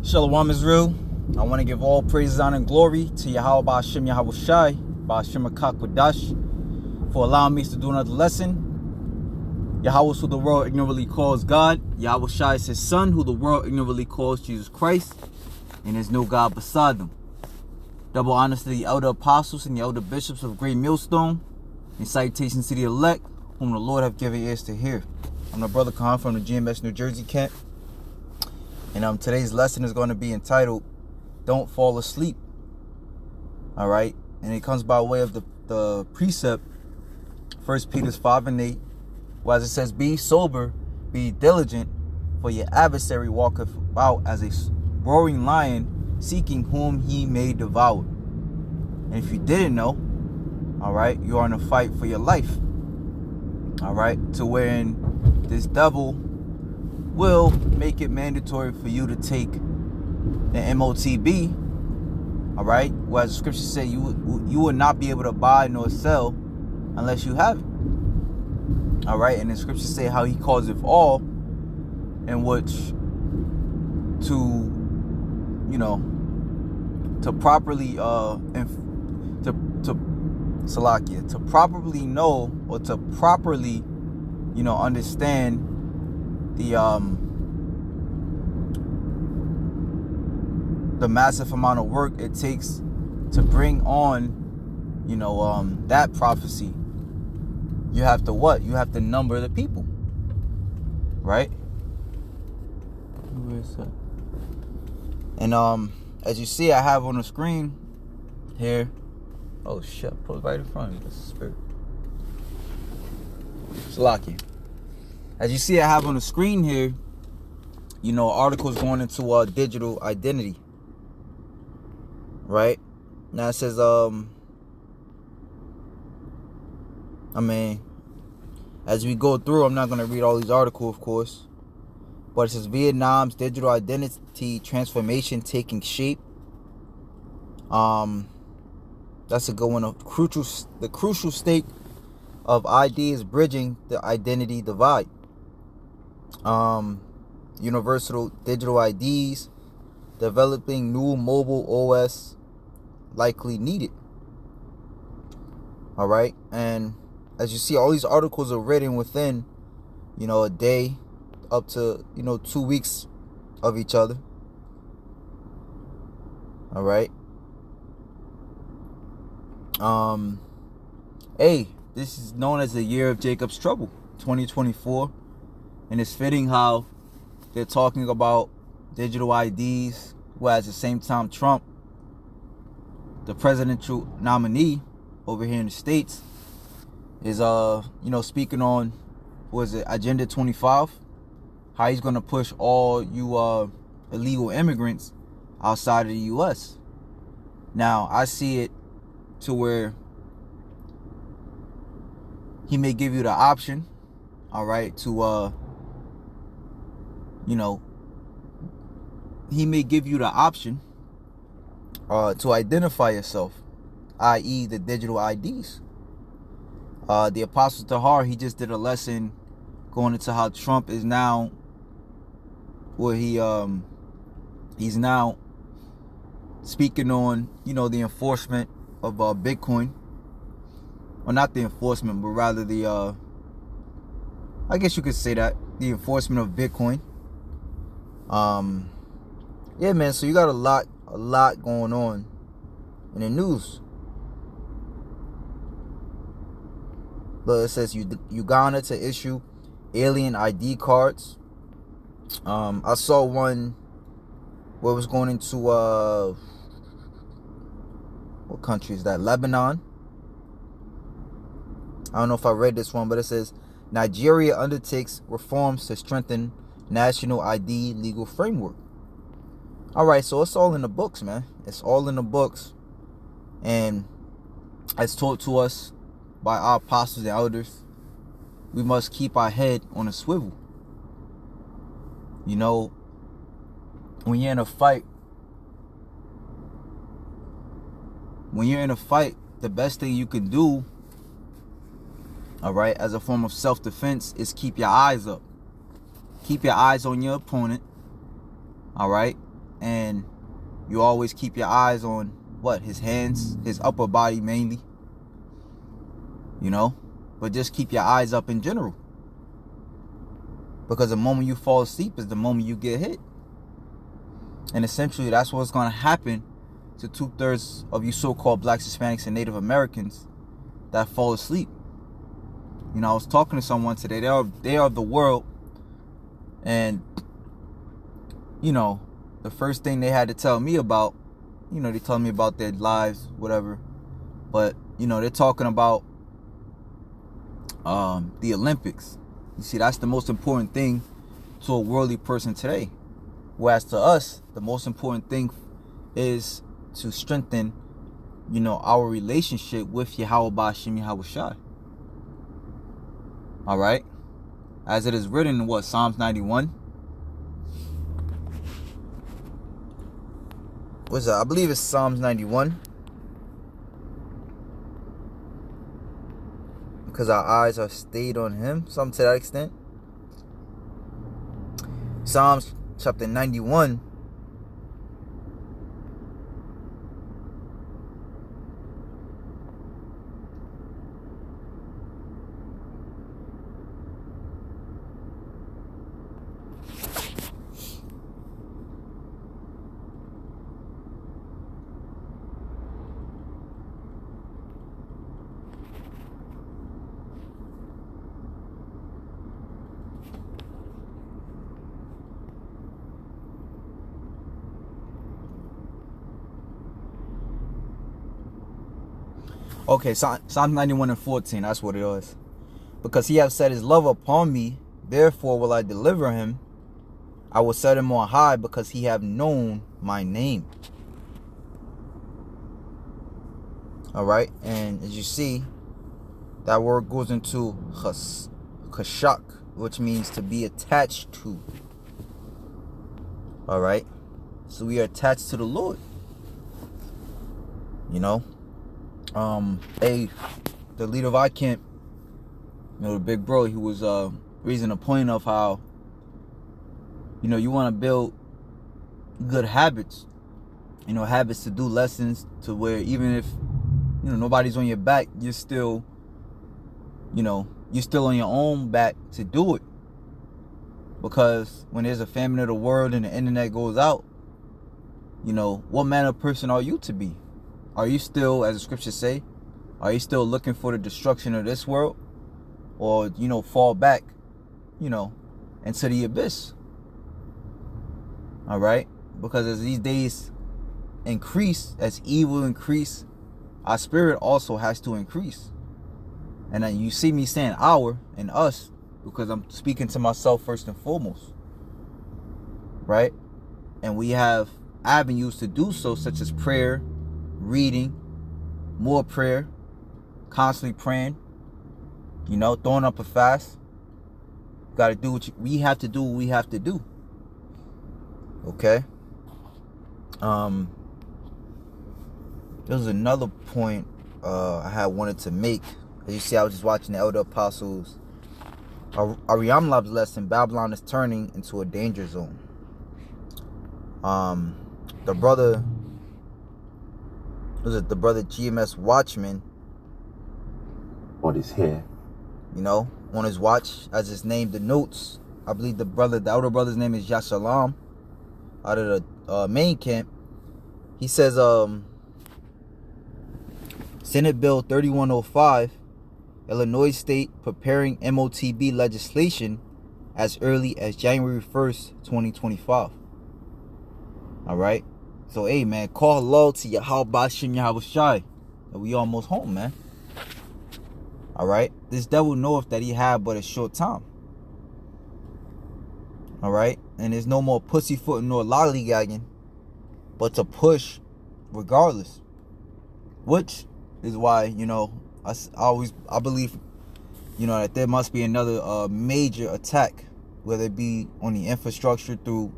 Shalom Israel. I want to give all praises, honor, and glory to Yahweh Ba'ashem Yahweh Shai, Ba'ashem Akak Wadash, for allowing me to do another lesson. Yahweh, who the world ignorantly calls God. Yahweh Shai is his son, who the world ignorantly calls Jesus Christ. And there's no God beside them. Double honors to the elder apostles and the elder bishops of Great Millstone. And salutations to the elect, whom the Lord have given ears to hear. I'm the brother Khan from the GMS New Jersey camp. And today's lesson is going to be entitled, Don't Fall Asleep. Alright? And it comes by way of the precept, 1 Peter 5:8, where as it says, Be sober, be diligent, for your adversary walketh about as a roaring lion, seeking whom he may devour. And if you didn't know, alright, you are in a fight for your life. Alright? To wherein this devil will make it mandatory for you to take the MOTB, all right? Whereas the scriptures say you will not be able to buy nor sell unless you have it, all right? And the scriptures say how he causeth all, in which to properly to properly know, or to properly understand the massive amount of work it takes to bring on that prophecy. You have to what? You have to number the people, right? Where is that? And as you see, I have on the screen here. Oh shit! Put it right in front of me. That's the spirit. Salaki. As you see, I have on the screen here, articles going into digital identity. Right? Now it says, as we go through, I'm not going to read all these articles, of course. But it says, Vietnam's digital identity transformation taking shape. That's a good one. The crucial stake of ideas bridging the identity divide. Universal digital IDs, developing new mobile OS likely needed. All right, and as you see, all these articles are written within a day up to 2 weeks of each other. All right. This is known as the year of Jacob's trouble, 2024. And it's fitting how they're talking about digital IDs, whereas at the same time Trump, the presidential nominee over here in the States, is speaking on Agenda 25, how he's gonna push all you illegal immigrants outside of the US. Now I see it to where he may give you the option, all right, to he may give you the option to identify yourself, i.e. the digital IDs. The Apostle Tahar, he just did a lesson going into how Trump is now, he's now speaking on, the enforcement of Bitcoin. Well, not the enforcement, but rather the, I guess you could say that, the enforcement of Bitcoin. Yeah, man, so you got a lot going on in the news. But it says Uganda to issue alien ID cards. I saw one where it was going into what country is that? Lebanon. I don't know if I read this one, but it says Nigeria undertakes reforms to strengthen national ID legal framework. All right, so it's all in the books, man. It's all in the books, and as taught to us by our apostles and elders, we must keep our head on a swivel. When you're in a fight, the best thing you can do, all right, as a form of self-defense, is keep your eyes up. Keep your eyes on your opponent, all right? and you always keep your eyes on what? His hands, his upper body mainly, you know, but just keep your eyes up in general, because the moment you fall asleep is the moment you get hit. And essentially that's what's going to happen to 2/3 of you so-called blacks, Hispanics, and Native Americans that fall asleep. You know, I was talking to someone today. They are the world, and you know, the first thing they had to tell me about, you know, they told me about their lives, whatever, but you know, they're talking about the Olympics. You see, that's the most important thing to a worldly person today, whereas to us, the most important thing is to strengthen, you know, our relationship with Yahweh Ba'Shem Yahweh Shai. All right, as it is written in what, Psalms 91. What's that? I believe it's Psalms 91. Because our eyes are stayed on him, something to that extent. Psalms chapter 91. Okay, Psalms 91 and 14, that's what it is. Because he hath set his love upon me, therefore will I deliver him. I will set him on high, because he have known my name. All right, and as you see, that word goes into chashak, which means to be attached to. All right, so we are attached to the Lord. You know, the leader of our camp, you know, the big bro, he was raising a point of how, you know, you want to build good habits, you know, habits to do lessons to where even if, you know, nobody's on your back, you're still, you know, you're still on your own back to do it. Because when there's a famine of the world and the internet goes out, you know, what manner of person are you to be? Are you still, as the scriptures say, are you still looking for the destruction of this world? Or, you know, fall back, you know, into the abyss? All right? Because as these days increase, as evil increase, our spirit also has to increase. And then you see me saying our and us, because I'm speaking to myself first and foremost. Right? And we have avenues to do so, such as prayer, reading, more prayer, constantly praying, you know, throwing up a fast. Got to do what we have to do. What we have to do. Okay. There was another point I had wanted to make. As you see, I was just watching the Elder Apostles Ariam Lab's lesson. Babylon is turning into a danger zone. The brother GMS Watchman, what is here, you know, on his watch, as his name denotes, I believe the elder brother's name is Yashalam, out of the main camp. He says, Senate Bill 3105, Illinois State preparing MOTB legislation as early as January 1st, 2025. All right. So, hey, man, call hello to Yahweh Ba'Shem Yahweh Shai. We almost home, man. All right. This devil knoweth that he had but a short time. All right. And there's no more pussyfooting nor lollygagging, but to push regardless. Which is why, you know, I believe, you know, that there must be another major attack, whether it be on the infrastructure through,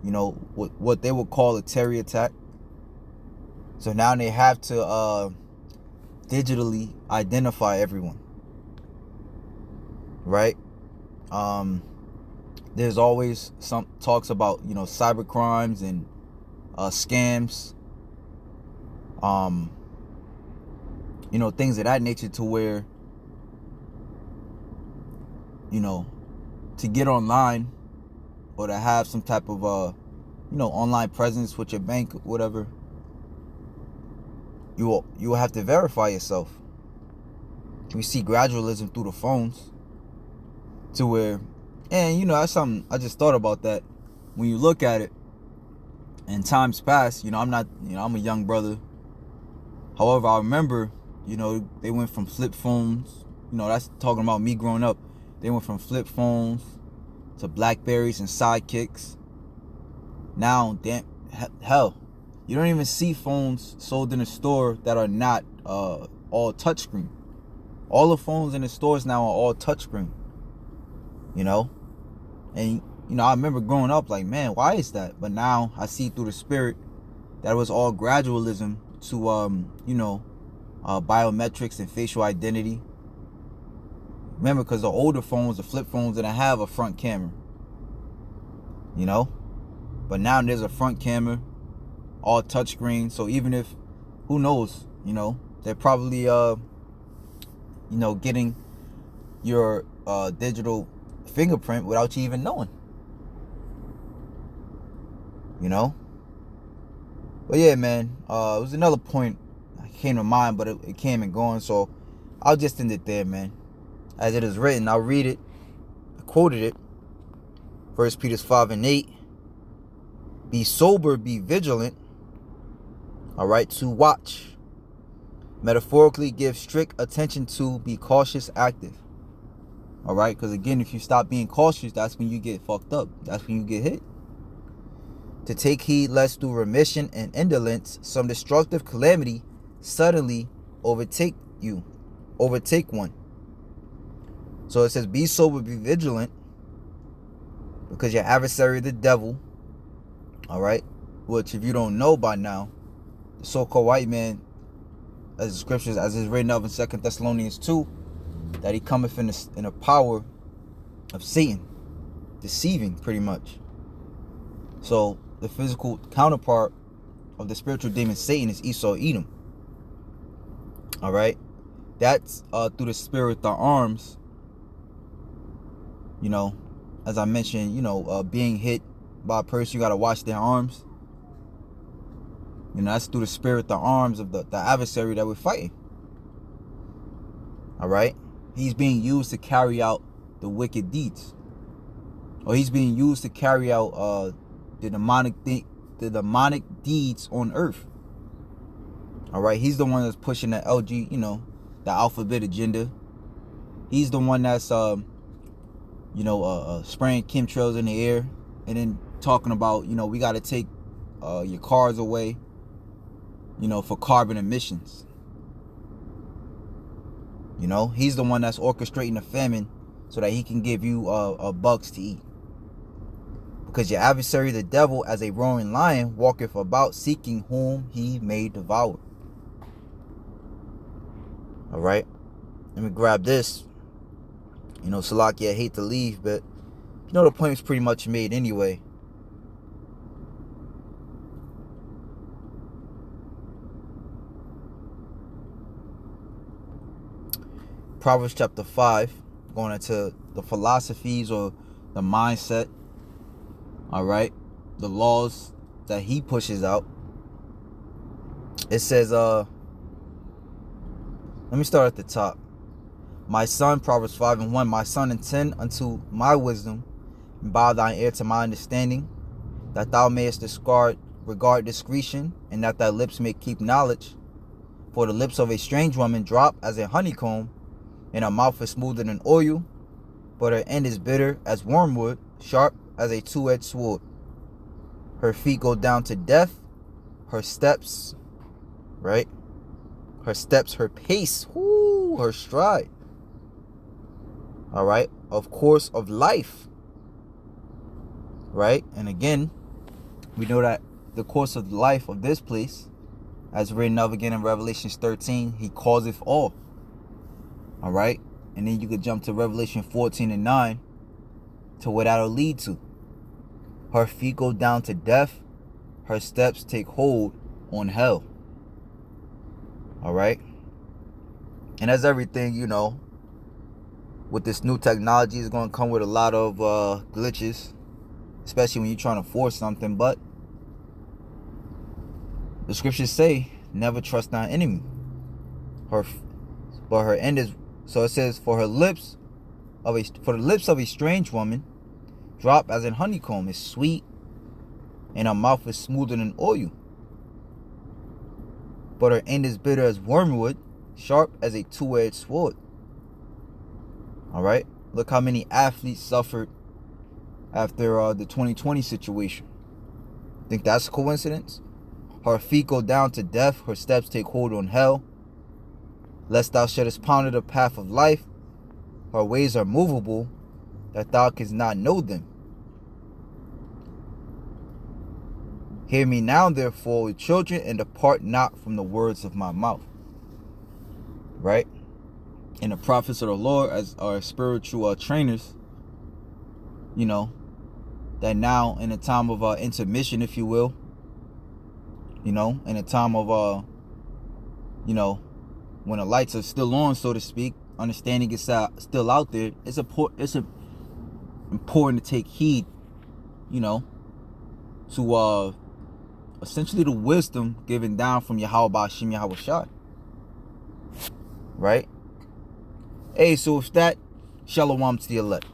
you know, what they would call a terror attack. So now they have to digitally identify everyone. Right? There's always some talks about, you know, cyber crimes and scams, you know, things of that nature, to where, you know, to get online or to have some type of you know, online presence with your bank, whatever, you will have to verify yourself. We see gradualism through the phones, to where, and you know, that's something I just thought about, that when you look at it in times past, you know, I'm a young brother. However, I remember, you know, they went from flip phones, you know, that's talking about me growing up. They went from flip phones to Blackberries and Sidekicks. Now, damn, hell, you don't even see phones sold in a store that are not all touchscreen. All the phones in the stores now are all touchscreen, you know? And, you know, I remember growing up like, man, why is that? But now I see through the spirit that it was all gradualism to, you know, biometrics and facial identity. Remember, because the older phones, the flip phones, didn't have a front camera, you know? But now there's a front camera, all touchscreen. So even if, who knows, you know, they're probably, you know, getting your digital fingerprint without you even knowing, you know? But yeah, man, it was another point that came to mind, but it came and gone, so I'll just end it there, man. As it is written, I'll read it. I quoted it. 1 Peter 5:8. Be sober, be vigilant. All right, to watch. Metaphorically, give strict attention to, be cautious, active. All right, because again, if you stop being cautious, that's when you get fucked up. That's when you get hit. To take heed lest through remission and indolence some destructive calamity suddenly overtake one. So it says, be sober, be vigilant, because your adversary, the devil, all right, which if you don't know by now, the so-called white man, as the scriptures, as is written of in 2 Thessalonians 2, that he cometh in the power of Satan, deceiving pretty much. So the physical counterpart of the spiritual demon Satan is Esau, Edom. All right, that's through the spirit, the arms. You know, as I mentioned, you know, being hit by a person, you got to watch their arms. You know, that's through the spirit, the arms of the adversary that we're fighting. All right. He's being used to carry out the wicked deeds. Or he's being used to carry out the demonic deeds on earth. All right. He's the one that's pushing the LG, you know, the alphabet agenda. He's the one that's, you know, spraying chemtrails in the air, and then talking about, you know, we got to take your cars away, you know, for carbon emissions. You know, he's the one that's orchestrating the famine so that he can give you bugs to eat. Because your adversary, the devil, as a roaring lion, walketh about seeking whom he may devour. All right, let me grab this. You know, Salakia, I hate to leave, but you know the point is pretty much made anyway. Proverbs chapter 5, going into the philosophies or the mindset, all right, the laws that he pushes out. It says, let me start at the top. My son, Proverbs 5:1, my son, attend unto my wisdom, and bow thine ear to my understanding, that thou mayest regard discretion, and that thy lips may keep knowledge. For the lips of a strange woman drop as a honeycomb, and her mouth is smoother than oil, but her end is bitter as wormwood, sharp as a two-edged sword. Her feet go down to death, her steps, right? Her steps, her pace, her stride. All right, of course of life, right? And again, we know that the course of life of this place, as written of again in Revelation 13, he causeth all. All right, and then you could jump to Revelation 14:9 to what that'll lead to. Her feet go down to death, her steps take hold on hell. All right. And as everything, you know, with this new technology, is going to come with a lot of glitches, especially when you're trying to force something. But the scriptures say, never trust thine enemy. But her end is, so it says, for the lips of a strange woman drop as in honeycomb, is sweet, and her mouth is smoother than oil. But her end is bitter as wormwood, sharp as a two-edged sword. All right. Look how many athletes suffered after the 2020 situation. Think that's a coincidence? Her feet go down to death, her steps take hold on hell. Lest thou shouldest ponder the path of life, her ways are movable, that thou canst not know them. Hear me now, therefore, with children, and depart not from the words of my mouth. Right? And the prophets of the Lord, as our spiritual trainers, you know, that now in a time of intermission, if you will, you know, in a time of, you know, when the lights are still on, so to speak, understanding is still out there, it's important to take heed, you know, to essentially the wisdom given down from Yahweh Ba'Shem Yahweh Shai. Right? Hey, so if that, shalom to the elect.